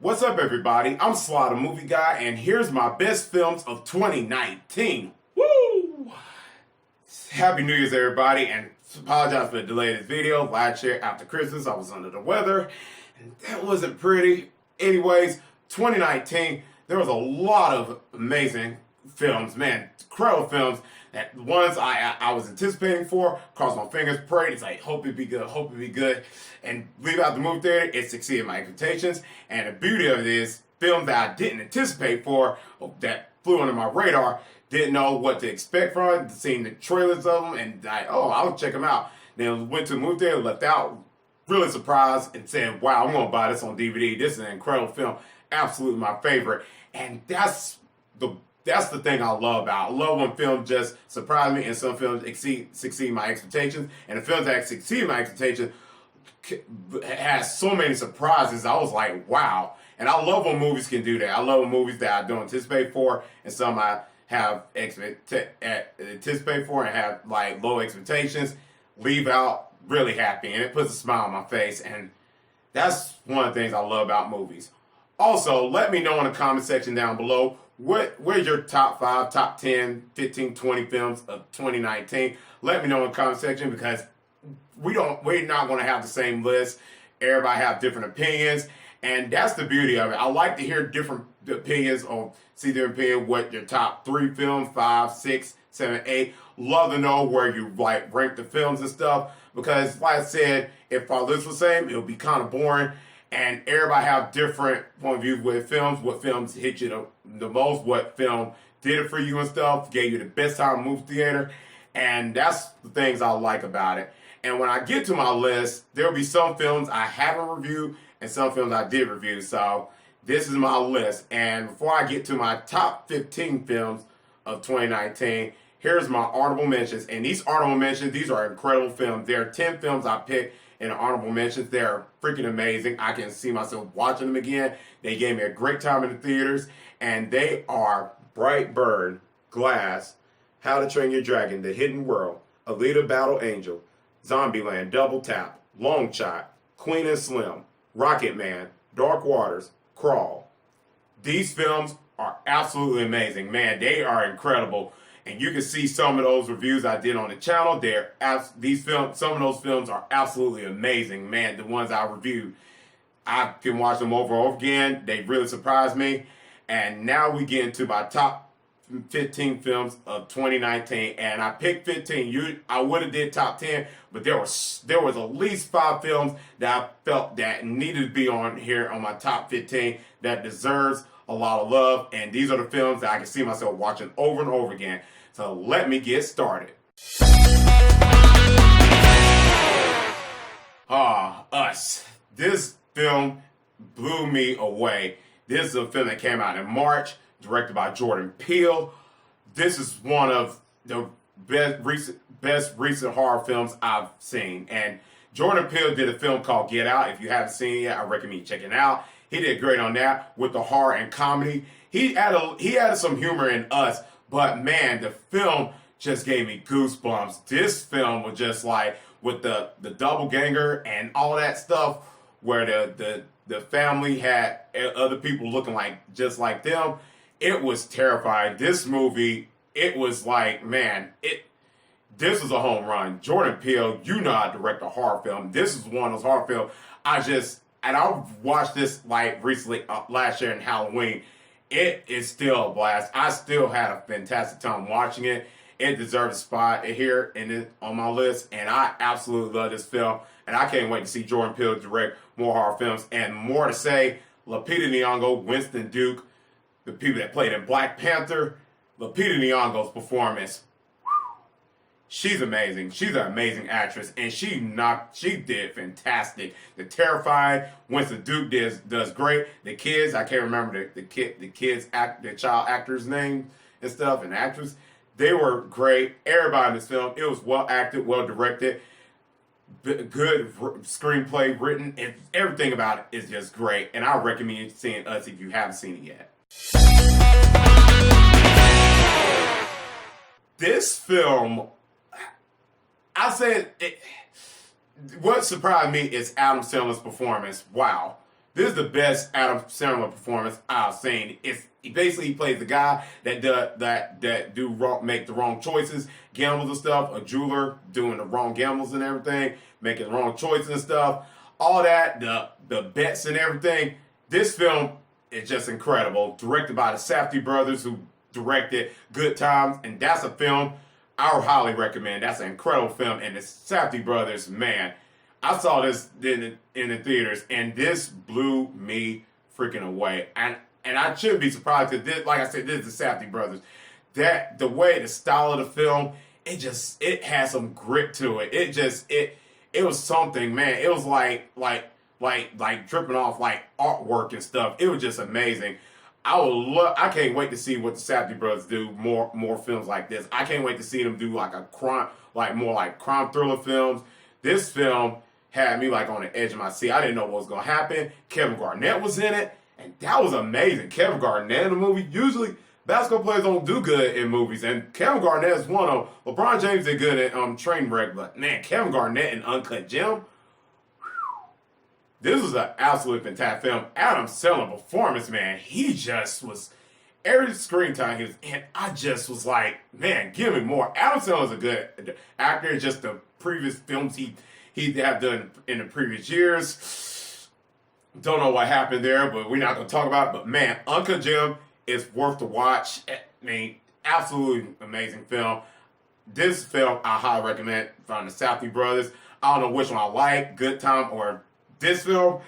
What's up, everybody? I'm Sly the Movie Guy, and here's my best films of 2019. Woo! Happy New Year's, everybody, and apologize for the delay of this video. Last year, after Christmas, I was under the weather, and that wasn't pretty. Anyways, 2019, there was a lot of amazing films, man, incredible films. That ones I was anticipating for, crossed my fingers, prayed. It's like, hope it be good, hope it be good. And leave out the movie theater, it succeeded my expectations. And the beauty of it is, films that I didn't anticipate for, that flew under my radar, didn't know what to expect from it, seen the trailers of them, and I'll check them out. Then went to the movie theater, left out, really surprised, and said, wow, I'm going to buy this on DVD. This is an incredible film, absolutely my favorite. And that's the thing I love about. I love when films just surprise me and some films succeed my expectations. And the films that succeed my expectations has so many surprises. I was like, wow. And I love when movies can do that. I love when movies that I don't anticipate for and some I have anticipate for and have like low expectations, leave out really happy. And it puts a smile on my face. And that's one of the things I love about movies. Also, let me know in the comment section down below, where's your top 5, top 10, 15, 20 films of 2019? Let me know in the comment section because we're not going to have the same list. Everybody have different opinions, and that's the beauty of it. I like to hear different opinions or see their opinion, what your top 3 films, 5, 6, 7, 8. Love to know where you like rank the films and stuff because, like I said, if our list was the same, it would be kind of boring. And everybody have different point of view with films, what films hit you the most, what film did it for you and stuff, gave you the best time in the movie theater. And that's the things I like about it. And when I get to my list, there'll be some films I haven't reviewed and some films I did review. So this is my list. And before I get to my top 15 films of 2019, here's my honorable mentions. And these honorable mentions, these are incredible films. There are 10 films I picked in the honorable mentions. They're freaking amazing. I can see myself watching them again. They gave me a great time in the theaters. And they are Brightburn, Glass, How to Train Your Dragon, The Hidden World, Alita Battle Angel, Zombieland, Double Tap, Long Shot, Queen and Slim, Rocket Man, Dark Waters, Crawl. These films are absolutely amazing. Man, they are incredible. And you can see some of those reviews I did on the channel. Some of those films are absolutely amazing. Man, the ones I reviewed, I can watch them over and over again. They really surprised me. And now we get into my top 15 films of 2019. And I picked 15. I would have did top 10, but there was at least 5 films that I felt that needed to be on here on my top 15 that deserves a lot of love. And these are the films that I can see myself watching over and over again. So let me get started. Us. This film blew me away. This is a film that came out in March, directed by Jordan Peele. This is one of the best recent horror films I've seen. And Jordan Peele did a film called Get Out. If you haven't seen it yet, I recommend you checking it out. He did great on that with the horror and comedy. He added some humor in Us. But man, the film just gave me goosebumps. This film was just like with the doppelganger and all that stuff, where the family had other people looking just like them. It was terrifying. This movie, it was like, man, this was a home run. Jordan Peele, you know how to direct a horror film. This is one of those horror films I watched this like recently last year in Halloween. It is still a blast. I still had a fantastic time watching it. It deserves a spot here on my list, and I absolutely love this film. And I can't wait to see Jordan Peele direct more horror films. And more to say, Lupita Nyong'o, Winston Duke, the people that played in Black Panther, Lupita Nyong'o's performance, she's amazing. She's an amazing actress, and she did fantastic. The Terrified, Winston Duke does great. The kids, I can't remember the child actor's name and stuff, and actress. They were great. Everybody in this film, it was well acted, well directed, good screenplay written, and everything about it is just great. And I recommend you seeing Us if you haven't seen it yet. This film, I said, what surprised me is Adam Sandler's performance. Wow. This is the best Adam Sandler performance I've seen. He basically plays the guy that make the wrong choices, gambles and stuff, a jeweler doing the wrong gambles and everything, making the wrong choices and stuff. All that, the bets and everything. This film is just incredible. Directed by the Safdie brothers, who directed Good Times, and that's a film I would highly recommend. That's an incredible film, and the Safdie brothers, man, I saw this in the theaters, and this blew me freaking away. And I shouldn't be surprised because this, like I said, this is the Safdie brothers. That the way, the style of the film, it has some grit to it. It was something, man. It was like dripping off like artwork and stuff. It was just amazing. I can't wait to see what the Safdie brothers do more films like this. I can't wait to see them do like a crime, like more like crime thriller films. This film had me like on the edge of my seat. I didn't know what was gonna happen. Kevin Garnett was in it, and that was amazing. Kevin Garnett in a movie. Usually basketball players don't do good in movies, and Kevin Garnett is one of them. LeBron James did good at Trainwreck, but man, Kevin Garnett in Uncut Gem. This was an absolutely fantastic film. Adam Sandler performance, man, he just was, every screen time he was in, I just was like, man, give me more. Adam Sandler's a good actor. Just the previous films he have done in the previous years. Don't know what happened there, but we're not going to talk about it. But man, Uncut Gem is worth the watch. I mean, absolutely amazing film. This film I highly recommend from the Safdie brothers. I don't know which one I like, Good Time or this film.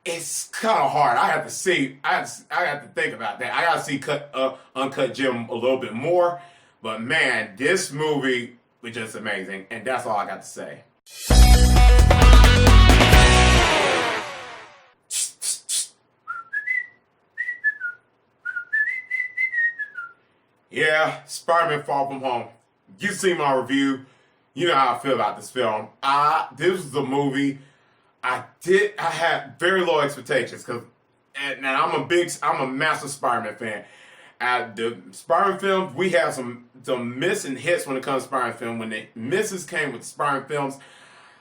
It's kind of hard. I have to see. I have to think about that. I got to see Uncut Gem a little bit more. But man, this movie was just amazing. And that's all I got to say. Yeah, Spider-Man Far From Home. You've seen my review. You know how I feel about this film. This was a movie I had very low expectations because, and I'm a massive Spider-Man fan. The Spider-Man films, we have some miss and hits when it comes to Spider-Man film. When the misses came with Spider-Man films,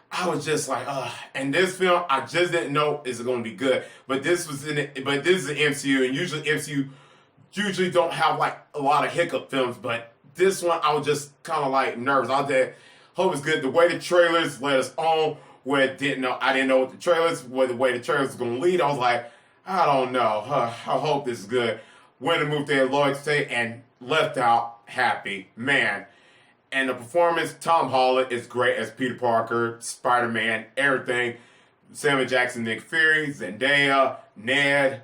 I was just like, ugh. And this film, I just didn't know is going to be good. But this is the MCU, and usually MCU don't have like a lot of hiccup films. But this one, I was just kind of like nervous. I did hope it's good. The way the trailers let us on, where I didn't know what the way the trailers was going to lead. I was like, I don't know. I hope this is good. Went and moved there, Lloyd State, and left out happy. Man. And the performance, Tom Holland is great as Peter Parker, Spider-Man, everything. Samuel Jackson, Nick Fury, Zendaya, Ned,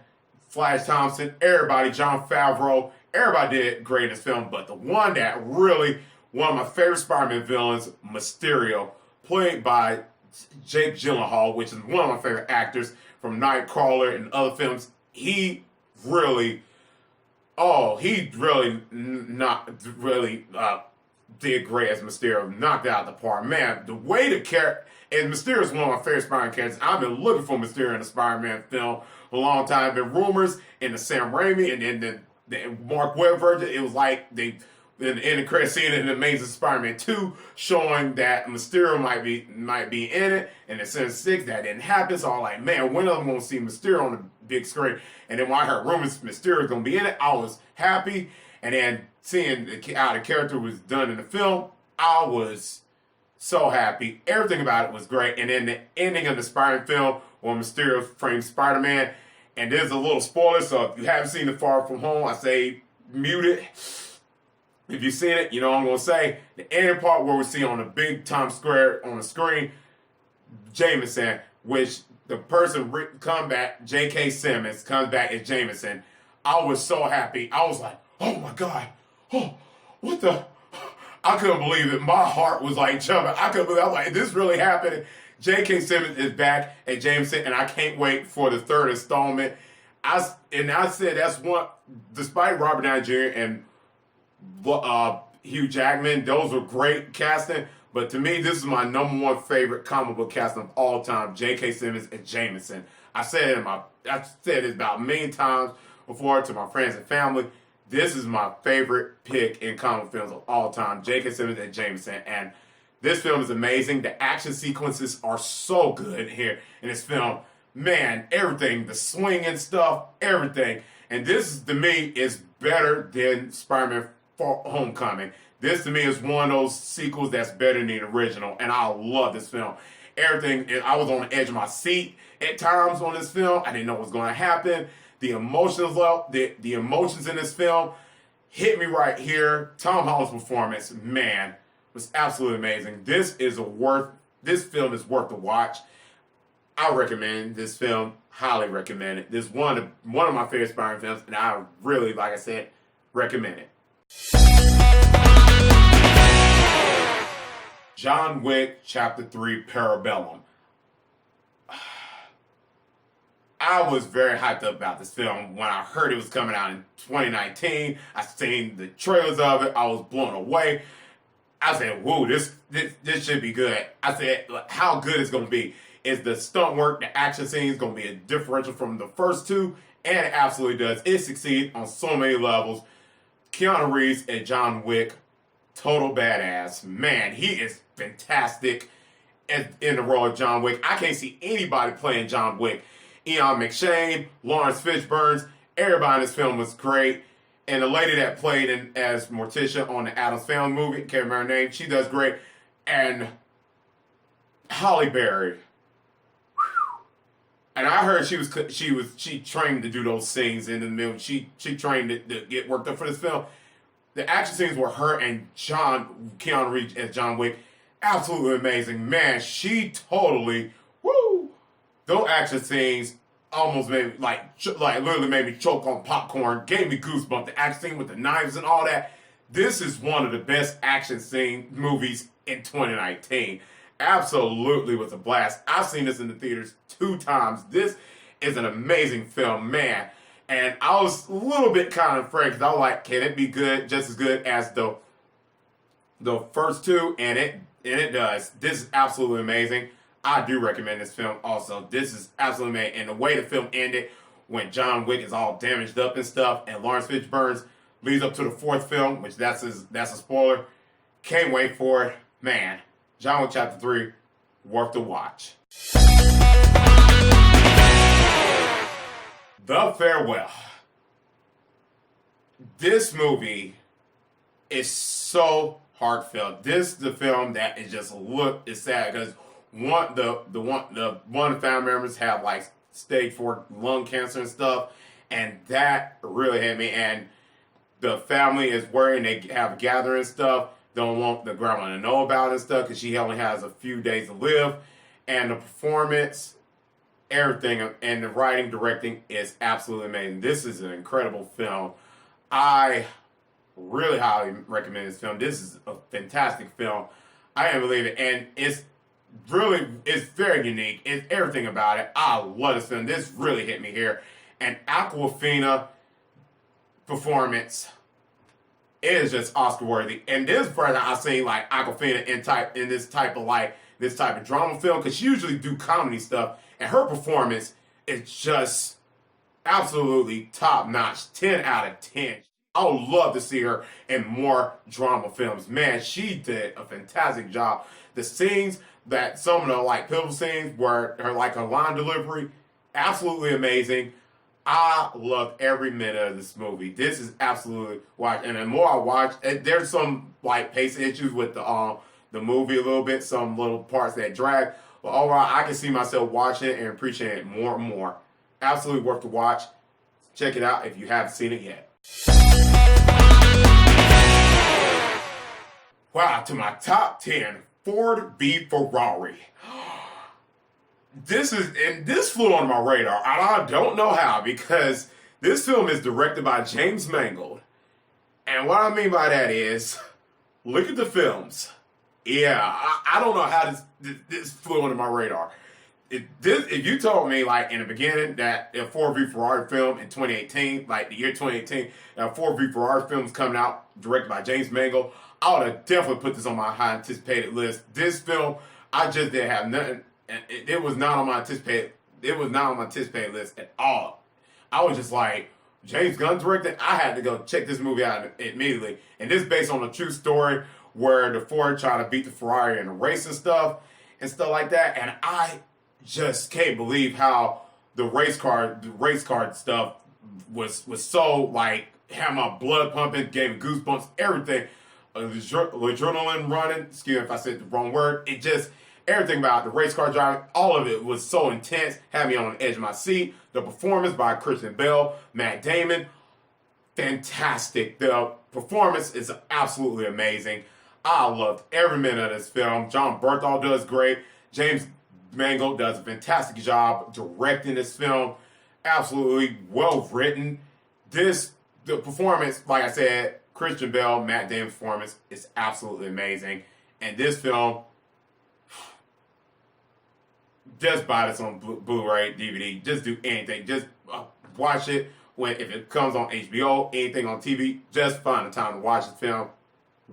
Flash Thompson, everybody, Jon Favreau, everybody did great in this film. But the one that really, one of my favorite Spider-Man villains, Mysterio, played by Jake Gyllenhaal, which is one of my favorite actors from Nightcrawler and other films. He really did great as Mysterio, knocked it out of the park. Man, the way the character, and Mysterio is one of my favorite Spider-Man characters. I've been looking for Mysterio in a Spider-Man film a long time. There have been rumors in the Sam Raimi and then the Mark Webb version. It was like in the credit scene in the Amazing Spider-Man 2 showing that Mysterio might be in it, and in Sinister Six that didn't happen. So I'm like, man, when am I going to see Mysterio on the big screen? And then when I heard rumors Mysterio was going to be in it, I was happy. And then seeing how the character was done in the film, I was so happy. Everything about it was great. And then the ending of the Spider-Man film when Mysterio frames Spider-Man, and there's a little spoiler, so if you haven't seen The Far From Home, I say mute it. If you've seen it, you know what I'm going to say. The ending part where we see on the big Times Square on the screen, Jameson, which the person come back, J.K. Simmons, comes back as Jameson. I was so happy. I was like, oh my God. Oh, what the? I couldn't believe it. My heart was like jumping. I couldn't believe it. I was like, is this really happening? J.K. Simmons is back at Jameson, and I can't wait for the third installment. I said that's one, despite Robert Downey Jr. and Hugh Jackman, those were great casting. But to me, this is my number one favorite comic book casting of all time, J.K. Simmons and Jameson. I've said it about a million times before to my friends and family. This is my favorite pick in comic films of all time, J.K. Simmons and Jameson. And this film is amazing. The action sequences are so good here in this film. man, everything, the swinging stuff, everything. And this, to me, is better than Spider-Man Homecoming. This, to me, is one of those sequels that's better than the original, and I love this film. Everything, I was on the edge of my seat at times on this film. I didn't know what was going to happen. The emotions, the emotions in this film hit me right here. Tom Holland's performance, man, was absolutely amazing. This film is worth the watch. I recommend this film, highly recommend it. This is one of my favorite Spider-Man films, and I really, like I said, recommend it. John Wick Chapter 3 Parabellum. I was very hyped up about this film when I heard it was coming out in 2019. I seen the trailers of it. I was blown away. I said, whoa, this should be good. I said, how good it's going to be. Is the stunt work, the action scenes going to be a differential from the first two? And it absolutely does. It succeeds on so many levels. Keanu Reeves and John Wick, total badass. Man, he is fantastic in the role of John Wick. I can't see anybody playing John Wick. Ian McShane, Lawrence Fishburne, everybody in this film was great. And the lady that played as Morticia on the Addams Family movie, can't remember her name, she does great. And Halle Berry. And I heard she trained to do those scenes in the middle. She trained to get worked up for this film. The action scenes were her and Keanu Reeves as John Wick, absolutely amazing. Man, she totally, woo! Those action scenes almost made me, like literally made me choke on popcorn, gave me goosebumps. The action scene with the knives and all that. This is one of the best action scene movies in 2019. Absolutely was a blast. I've seen this in the theaters 2 times. This is an amazing film, man. And I was a little bit kind of afraid because I was like, can it be good, just as good as the first 2? And it does. This is absolutely amazing. I do recommend this film also. This is absolutely amazing. And the way the film ended, when John Wick is all damaged up and stuff, and Lawrence Fishburne leads up to the 4th film, which that's a spoiler. Can't wait for it. Man, John Wick Chapter 3, worth the watch. The Farewell. This movie is so heartfelt. This is the film that is just is sad because one of the family members have like stage 4 lung cancer and stuff, and that really hit me. And the family is worried. They have a gathering and stuff. Don't want the grandma to know about it and stuff because she only has a few days to live. And the performance, everything, and the writing, directing is absolutely amazing. This is an incredible film. I really highly recommend this film. This is a fantastic film. I can't believe it. And it's very unique. It's everything about it. I love this film. This really hit me here. And Awkwafina performance is just Oscar worthy. And this person I've seen like Awkwafina in this type of drama film, because she usually do comedy stuff, and her performance is just absolutely top notch. 10 out of 10. I would love to see her in more drama films. Man, she did a fantastic job. The scenes some of the like pivotal scenes where her line delivery, absolutely amazing. I love every minute of this movie. This is absolutely and the more I watch, there's some like pace issues with the movie a little bit, some little parts that drag. But overall, I can see myself watching it and appreciating it more and more. Absolutely worth the watch. Check it out if you haven't seen it yet. Wow, to my top 10, Ford v Ferrari. This flew on my radar, and I don't know how, because this film is directed by James Mangold. And what I mean by that is, look at the films. Yeah, I don't know how this flew under my radar. If you told me, like, in the beginning that a Ford v Ferrari film in 2018, like the year 2018, that a Ford v Ferrari film is coming out directed by James Mangold, I would have definitely put this on my high anticipated list. This film, I just didn't have nothing. It was not on my anticipated list at all. I was just like, James Gunn directed. I had to go check this movie out immediately. And this is based on a true story where the Ford tried to beat the Ferrari in a race and stuff like that. And I just can't believe how the race card stuff was so like had my blood pumping, gave me goosebumps, everything. Adrenaline running. Excuse me if I said the wrong word. It just everything about the race car driving, all of it was so intense, had me on the edge of my seat. The performance by Christian Bale, Matt Damon, fantastic. The performance is absolutely amazing. I loved every minute of this film. John Berthal does great. James Mangold does a fantastic job directing this film. Absolutely well written. The performance, like I said, Christian Bale, Matt Damon's performance is absolutely amazing. And this film, just buy this on Blu-ray, DVD. Just do anything. Just watch it if it comes on HBO, anything on TV. Just find the time to watch the film.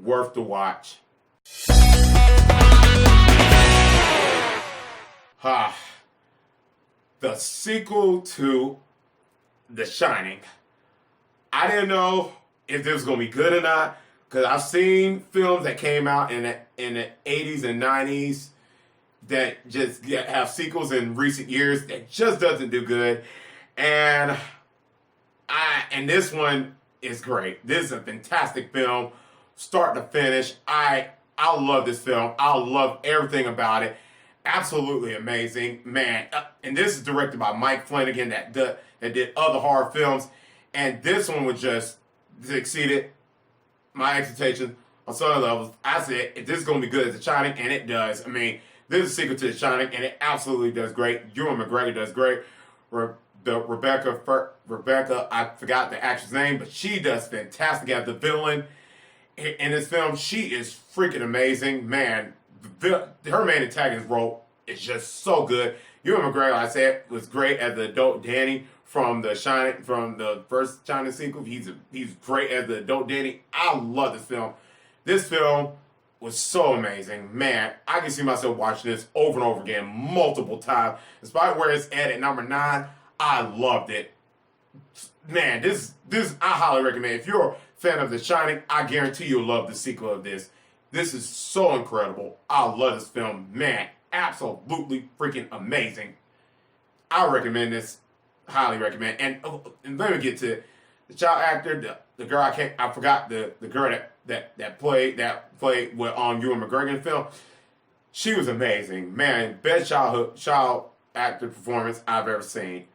Worth the watch. The sequel to The Shining. I didn't know if this was gonna be good or not because I've seen films that came out in the 80s and 90s that just have sequels in recent years that just doesn't do good, and this one is great. This is a fantastic film, start to finish. I love this film. I love everything about it. Absolutely amazing, man. And this is directed by Mike Flanagan that did other horror films, and this one was just exceeded my expectations on some levels. I said, if this is going to be good as The Shining, and it does. I mean, this is a sequel to The Shining, and it absolutely does great. Ewan McGregor does great. Rebecca, I forgot the actress name, but she does fantastic as the villain in this film. She is freaking amazing. Man, her main antagonist role is just so good. Ewan McGregor, I said, was great as the adult Danny from the Shining, from the first Shining sequel. He's great as the adult Danny. I love this film. This film was so amazing. Man, I can see myself watching this over and over again multiple times. Despite where it's at number 9, I loved it. Man, this I highly recommend. If you're a fan of The Shining, I guarantee you'll love the sequel of this. This is so incredible. I love this film. Man, absolutely freaking amazing. I recommend this. Highly recommend. And let me get to the child actor, the girl I forgot the girl that played with Ewan McGregor in the film. She was amazing. Man, best child actor performance I've ever seen.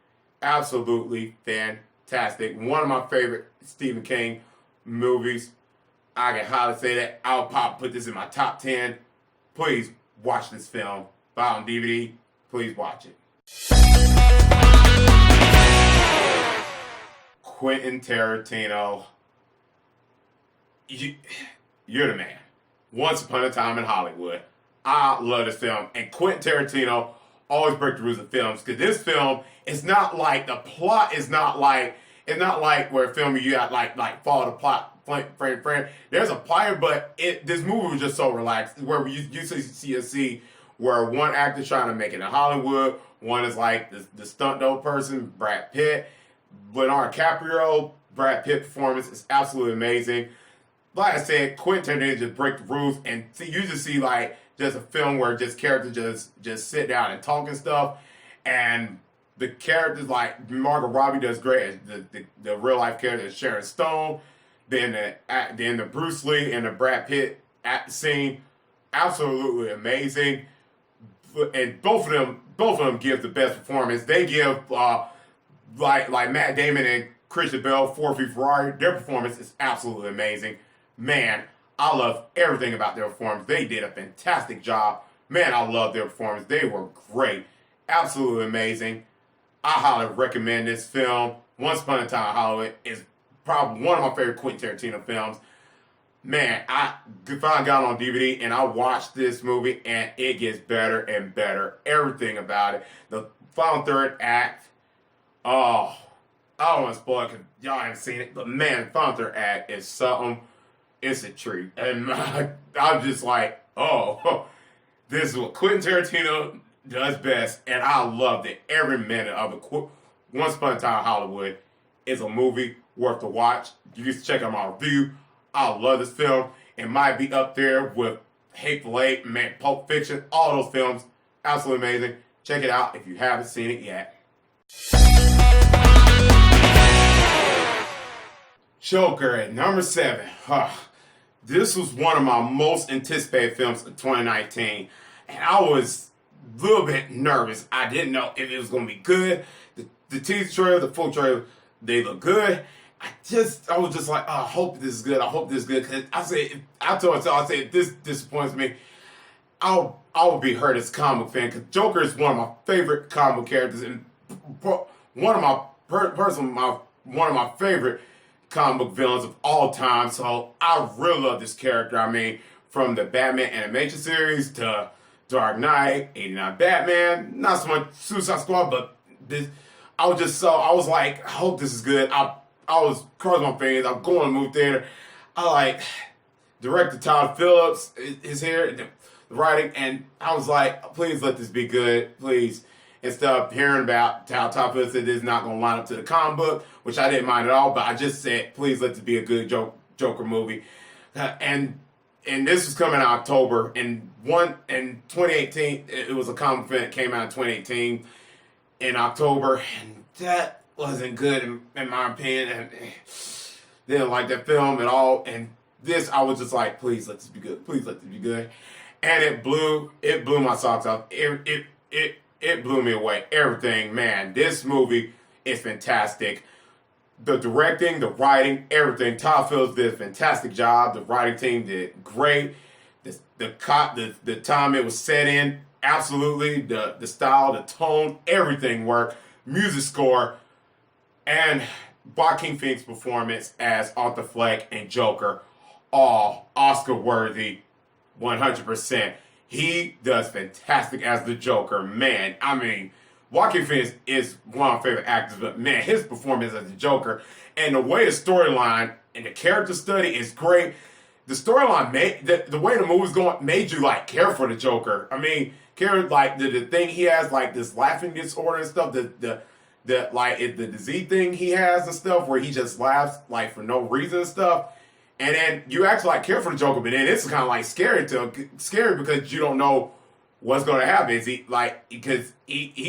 Absolutely fantastic. One of my favorite Stephen King movies. I can highly say that. I'll put this in my top 10. Please watch this film. Buy it on DVD. Please watch it. Quentin Tarantino. You're the man. Once Upon a Time in Hollywood. I love this film. And Quentin Tarantino always breaks the rules of films, because this film is not like, the plot is not like, it's not like where film you got like follow the plot frame. There's a plot, but this movie was just so relaxed, where you see where one actor's trying to make it in Hollywood, one is like the stunt double person, Brad Pitt. Leonardo DiCaprio, Brad Pitt performance is absolutely amazing. Like I said, Quentin Tarantino just break the rules, and you just see like just a film where just characters just sit down and talk and stuff, and the characters like Margot Robbie does great as the real life character is Sharon Stone, then the Bruce Lee and the Brad Pitt scene, absolutely amazing, and both of them give the best performance. They give like Matt Damon and Christian Bale, Ford v Ferrari, their performance is absolutely amazing. Man, I love everything about their performance. They did a fantastic job. Man, I love their performance. They were great. Absolutely amazing. I highly recommend this film. Once Upon a Time in Hollywood is probably one of my favorite Quentin Tarantino films. Man, I finally got it on DVD and I watched this movie, and it gets better and better. Everything about it. The final third act. Oh, I don't want to spoil it because y'all haven't seen it. But man, the final third act is something. It's a treat. And I'm just like, oh, this is what Quentin Tarantino does best. And I loved it. Every minute of it. Once Upon a Time in Hollywood is a movie worth to watch. You can check out my review. I love this film. It might be up there with Hateful Eight, man, Pulp Fiction, all those films. Absolutely amazing. Check it out if you haven't seen it yet. Joker at number 7. This was one of my most anticipated films of 2019, and I was a little bit nervous. I didn't know if it was going to be good. The teaser trailer, the full trailer, they look good. I was just like, oh, I hope this is good. I hope this is good. Because I told myself, I said, if this disappoints me, I will be hurt as a comic fan. Because Joker is one of my favorite comic characters, and one of my favorite comic book villains of all time. So I really love this character. I mean, from the Batman animation series to Dark Knight, 89 Batman, not so much Suicide Squad, but this, I was like, I hope this is good. I was crossing my fingers. I'm going to movie theater. I like director Todd Phillips is here, the writing, and I was like, please let this be good, please. Instead of hearing about how Todd Phillips said this is not going to line up to the comic book, which I didn't mind at all, but I just said, please let this be a good Joker movie. And this was coming out October, and 2018, it was a comic book that came out in 2018 in October, and that wasn't good in my opinion, and didn't like that film at all. And this, I was just like, please let this be good, please let this be good. And it blew my socks off. It blew me away. Everything, man. This movie is fantastic. The directing, the writing, everything. Todd Phillips did a fantastic job. The writing team did great. The time it was set in, absolutely. The style, the tone, everything worked. Music score, and Joaquin Phoenix's performance as Arthur Fleck and Joker, all Oscar worthy, 100%. He does fantastic as the Joker, man. I mean, Joaquin Phoenix is one of my favorite actors, but man, his performance as the Joker and the way the storyline and the character study is great. The storyline the way the movie's going made you like care for the Joker. I mean, care like the thing he has, like this laughing disorder and stuff. The disease thing he has and stuff, where he just laughs like for no reason and stuff. And then you actually like care for the Joker, but then it's kind of like scary because you don't know what's going to happen. Is he like, because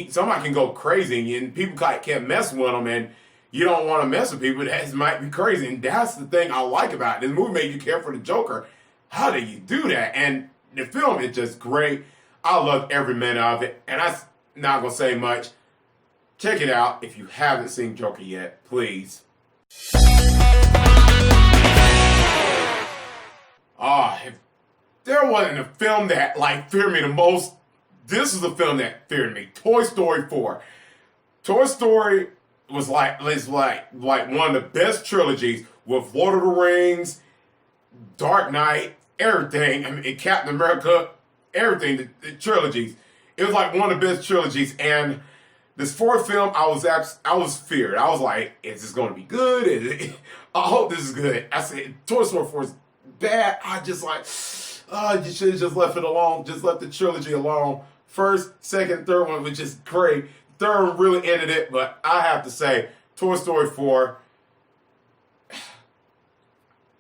somebody can go crazy and people can't mess with him, and you don't want to mess with people that might be crazy. And that's the thing I like about it. This movie made you care for the Joker. How do you do that? And the film is just great. I love every minute of it, and I'm not gonna say much. Check it out if you haven't seen Joker yet, please. If there wasn't a film that like feared me the most, this is the film that feared me. Toy Story 4. Toy Story was like one of the best trilogies with Lord of the Rings, Dark Knight, everything. I mean, Captain America, everything. The trilogies. It was like one of the best trilogies. And this fourth film, I was feared. I was like, is this going to be good? I hope this is good. I said, Toy Story 4 is bad. I just like, you should have just left it alone. Just left the trilogy alone. First, second, third one was just great. Third one really ended it, but I have to say, Toy Story 4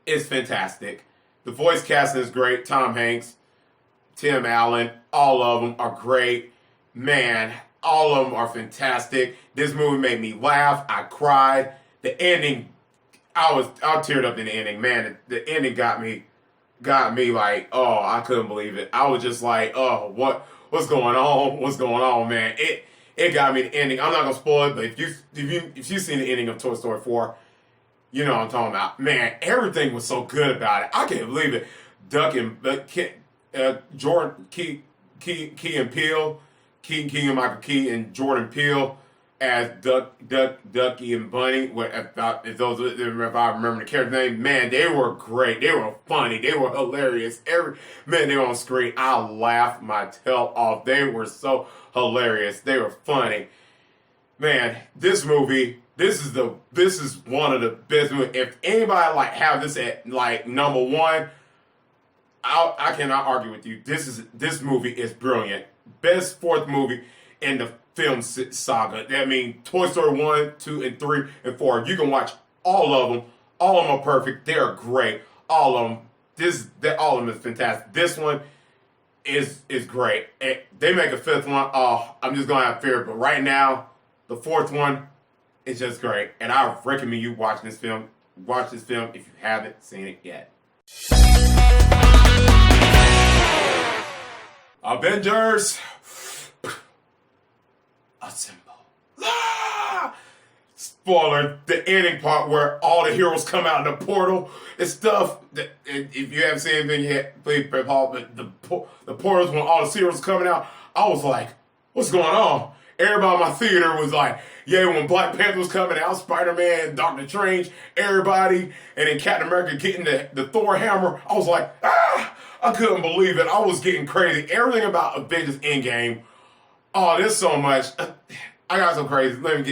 is fantastic. The voice casting is great. Tom Hanks, Tim Allen, all of them are great. Man, all of them are fantastic. This movie made me laugh. I cried. The ending, I teared up in the ending. Man, the ending got me like, oh, I couldn't believe it. I was just like, oh, what's going on? What's going on, man? It got me the ending. I'm not gonna spoil it, but if you've seen the ending of Toy Story 4, you know what I'm talking about. Man, everything was so good about it. I can't believe it. Jordan Key and Peele, Keegan Michael Key and Jordan Peele as Ducky and Bunny. If I remember the character name, man, they were great. They were funny. They were hilarious. They were on screen, I laughed my tail off. They were so hilarious. They were funny. Man, this movie, this is one of the best movies. If anybody like have this at like number one, I cannot argue with you. This movie is brilliant. Best fourth movie in the film saga. I mean, Toy Story 1, 2, and 3, and 4. You can watch all of them. All of them are perfect. They're great. All of them. All of them is fantastic. This one is great. They make a fifth one. Oh, I'm just going to have fear. But right now, The fourth one is just great, and I recommend you watching this film. Watch this film if you haven't seen it yet. Avengers Assemble. Ah! Spoiler, the ending part where all the heroes come out of the portal and stuff. If you haven't seen it yet, please Paul, but the portals when all the heroes coming out, I was like, what's going on? Everybody in my theater was like, yeah, when Black Panther was coming out, Spider-Man, Doctor Strange, everybody, and then Captain America getting the Thor hammer, I was like, I couldn't believe it. I was getting crazy. Everything about Avengers Endgame, oh, there's so much. I got so crazy. Let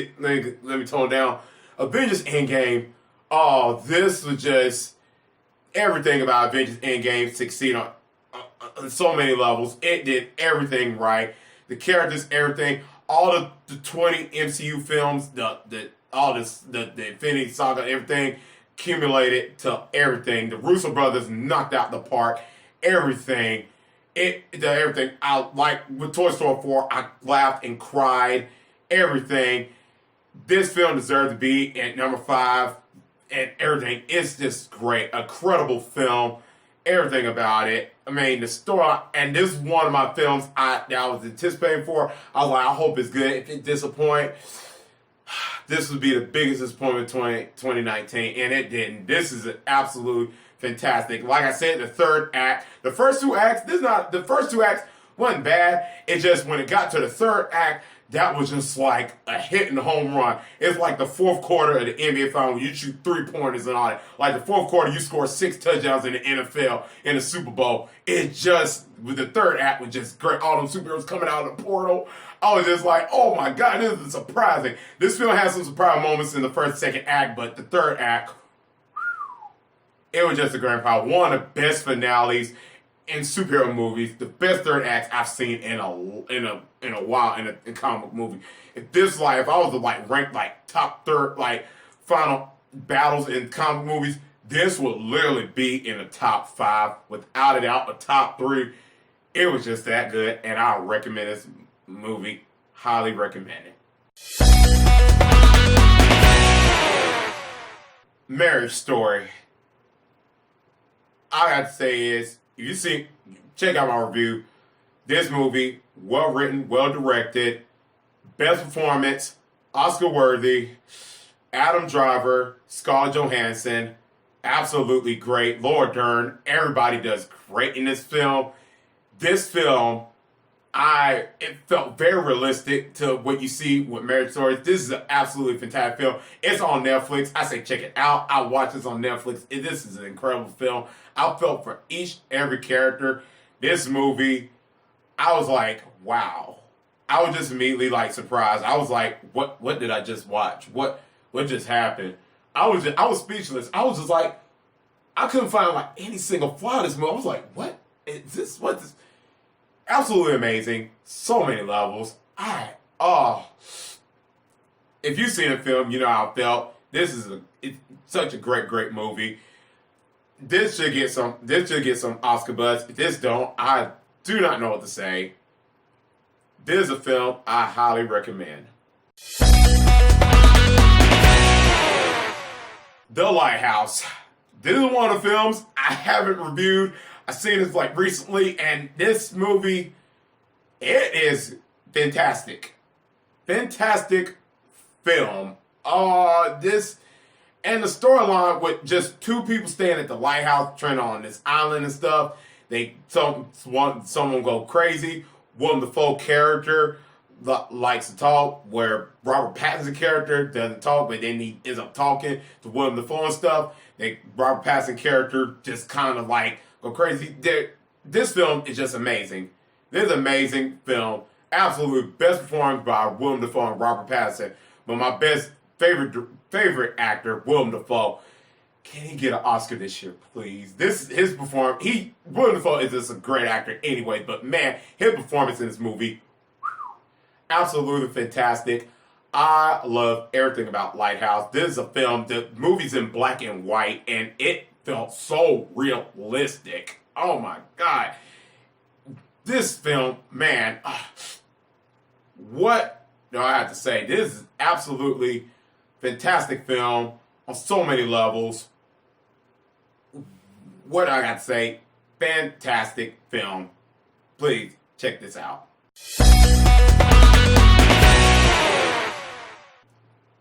me tone down. Avengers Endgame, oh, this was just everything about Avengers Endgame succeed on so many levels. It did everything right. The characters, everything. All the 20 MCU films, the Infinity Saga, everything accumulated to everything. The Russo brothers knocked out the park. Everything. Everything. I like with Toy Story 4, I laughed and cried. Everything. This film deserved to be at number 5 and everything. It's just great. A credible film. Everything about it. I mean, the story, and this is one of my films that I was anticipating for. I was like, I hope it's good. If it disappoints, this would be the biggest disappointment of 2019, and it didn't. This is an absolute fantastic. Like I said, the first two acts wasn't bad. It's just when it got to the third act, that was just like a hit and home run. It's like the fourth quarter of the NBA Finals when you shoot 3-pointers and all that. Like the fourth quarter, you score 6 touchdowns in the NFL in the Super Bowl. It just, with the third act was just great. All them superheroes coming out of the portal. I was just like, oh my God, this is surprising. This film has some surprise moments in the first, second act, but the third act, it was just a grand power. One of the best finales in superhero movies, the best third acts I've seen in a while in a comic book movie. If I was to rank top third final battles in comic movies, this would literally be in the top 5 without a doubt. A top 3. It was just that good, and I recommend this movie. Highly recommend it. Marriage Story. I got to say is, if check out my review. This movie, well written, well directed, best performance, Oscar worthy, Adam Driver, Scarlett Johansson, absolutely great. Laura Dern, everybody does great in this film. This film, it felt very realistic to what you see with Marriage Story. This is an absolutely fantastic film. It's on Netflix. I say check it out. I watch this on Netflix. This is an incredible film. I felt for every character. This movie, I was like, wow. I was just immediately surprised. I was like, what did I just watch? What just happened? I was speechless. I was just like, I couldn't find any single flaw in this movie. I was like, what is this? What this? Absolutely amazing. So many levels. If you've seen the film, you know how I felt. It's such a great movie. This should get some Oscar buzz. If this don't, I do not know what to say. This is a film I highly recommend. The Lighthouse. This is one of the films I haven't reviewed. I've seen this recently, and this movie, it is fantastic. Fantastic film. And the storyline with just 2 people staying at the lighthouse, trying on this island and stuff. Someone go crazy. Willem Dafoe character likes to talk, where Robert Pattinson character doesn't talk, but then he ends up talking to Willem Dafoe and stuff. Robert Pattinson character just kind of go crazy. This film is just amazing. This is an amazing film. Absolutely best performance by Willem Dafoe and Robert Pattinson. But my favorite actor, Willem Dafoe. Can he get an Oscar this year, please? His performance. Willem Dafoe is just a great actor anyway, but man, his performance in this movie, absolutely fantastic. I love everything about Lighthouse. This is a film, the movie's in black and white, and it felt so realistic. Oh my God. This film, man, what I have to say, this is absolutely fantastic film on so many levels. What I got to say, fantastic film. Please check this out.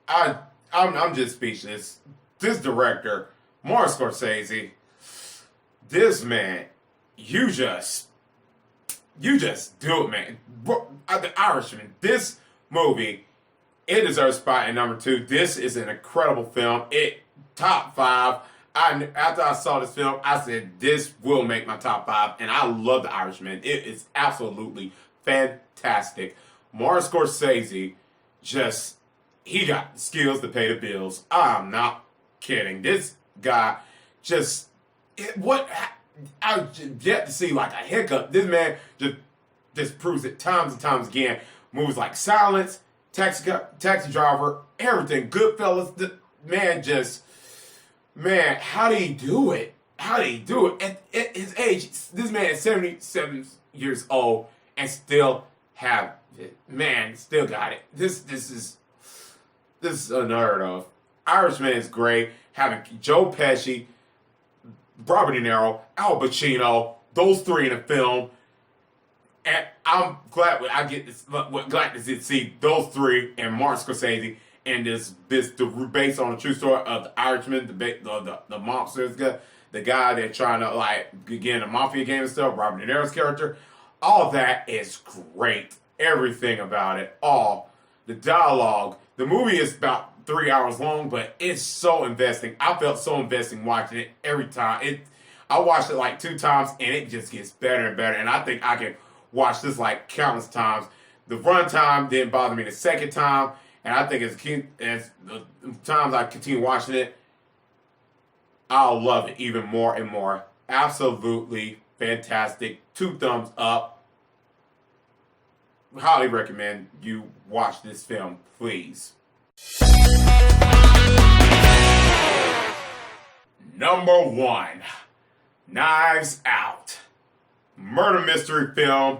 I'm just speechless. This director, Martin Scorsese, this man, you just do it, man. The Irishman, this movie, it deserves spot in number 2. This is an incredible film. It top 5. After I saw this film, I said this will make my top 5, and I love The Irishman. It is absolutely fantastic. Martin Scorsese he got the skills to pay the bills. I'm not kidding. This guy I've yet to see like a hiccup. This man just proves it times and times again. Movies like Silence, Taxi Driver, everything. Goodfellas. The man, how did he do it? How did he do it? At his age, this man is 77 years old and still have it. Man, still got it. This is unheard of. Irishman is great. Having Joe Pesci, Robert De Niro, Al Pacino, those 3 in the film. And I'm glad to see those 3 and Martin Scorsese and this based on the true story of the Irishman, the mobster, the guy that's trying to like begin a mafia game and stuff, Robert De Niro's character. All that is great. Everything about it. All the dialogue. The movie is about 3 hours long, but it's so investing. I felt so investing watching it every time. I watched it like 2 times, and it just gets better and better. And I think I can watch this like countless times. The runtime didn't bother me the second time, and I think as the times I continue watching it, I'll love it even more and more. Absolutely fantastic. 2 thumbs up. Highly recommend you watch this film, please. Number 1, Knives Out. Murder mystery film.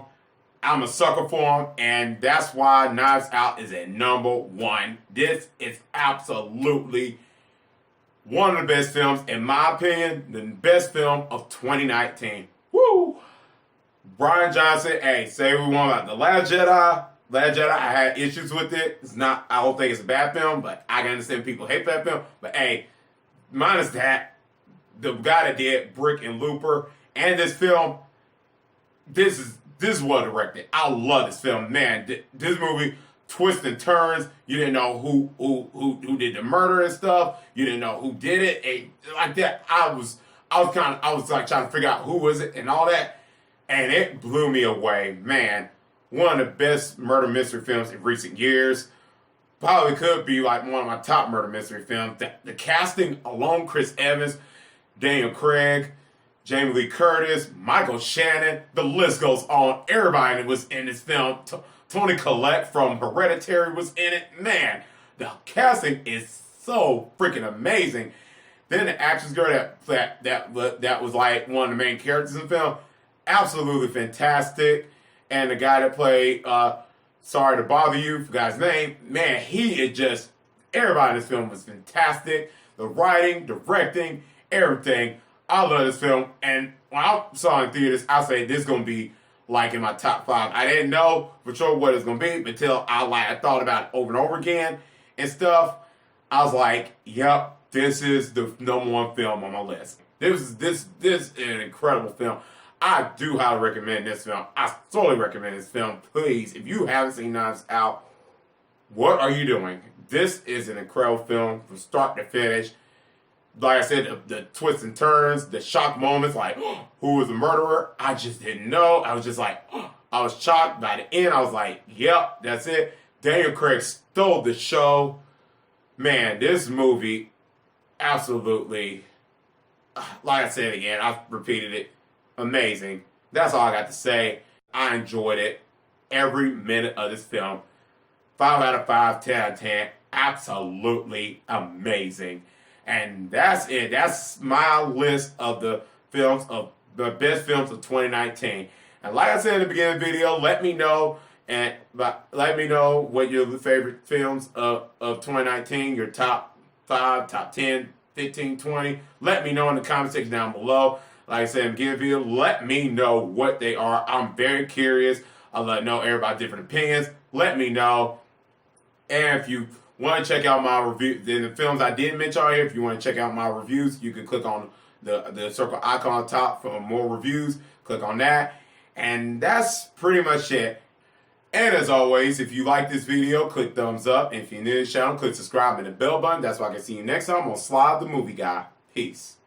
I'm a sucker for them, and that's why Knives Out is at number 1. This is absolutely one of the best films, in my opinion, the best film of 2019. Woo! Rian Johnson, hey, say what we want about The Last Jedi. Last Jedi, I had issues with it. I don't think it's a bad film, but I can understand people hate that film. But hey, minus that, the guy that did Brick and Looper and this film, this is well directed. I love this film, man. This movie, twists and turns. You didn't know who did the murder and stuff. You didn't know who did it, and like that. I was like trying to figure out who was it and all that, and it blew me away, man. One of the best murder mystery films in recent years. Probably could be like one of my top murder mystery films. The casting alone, Chris Evans, Daniel Craig, Jamie Lee Curtis, Michael Shannon, the list goes on. Everybody that was in this film. Toni Collette from Hereditary was in it. Man, the casting is so freaking amazing. Then the actress girl that was like one of the main characters in the film, absolutely fantastic. And the guy that played Sorry to Bother You, forgot his name, man, he is just, everybody in this film was fantastic. The writing, directing, everything. I love this film. And when I saw it in theaters, I say this is going to be like in my top 5. I didn't know for sure what it's going to be until I thought about it over and over again and stuff. I was like, yep, this is the number 1 film on my list. This is an incredible film. I do highly recommend this film. I totally recommend this film. Please, if you haven't seen Knives Out, what are you doing? This is an incredible film from start to finish. Like I said, the twists and turns, the shock moments, like, who was the murderer? I just didn't know. I was just like, I was shocked. By the end, I was like, yep, that's it. Daniel Craig stole the show. Man, this movie, absolutely, like I said again, I've repeated it, amazing. That's all I got to say. I enjoyed it. Every minute of this film. 5 out of 5, 10 out of 10. Absolutely amazing. And that's it. That's my list of the films, of the best films of 2019. And like I said in the beginning of the video, let me know But let me know what your favorite films of 2019, your top 5, top 10, 15, 20. Let me know in the comment section down below. Like I said, give you, let me know what they are. I'm very curious. I'll let know everybody different opinions. Let me know. And if you want to check out my review, then the films I did mention on here, if you want to check out my reviews, you can click on the circle icon on top for more reviews. Click on that. And that's pretty much it. And as always, if you like this video, click thumbs up. And if you're new to the channel, click subscribe and the bell button. That's why I can see you next time on Slide the Movie Guy. Peace.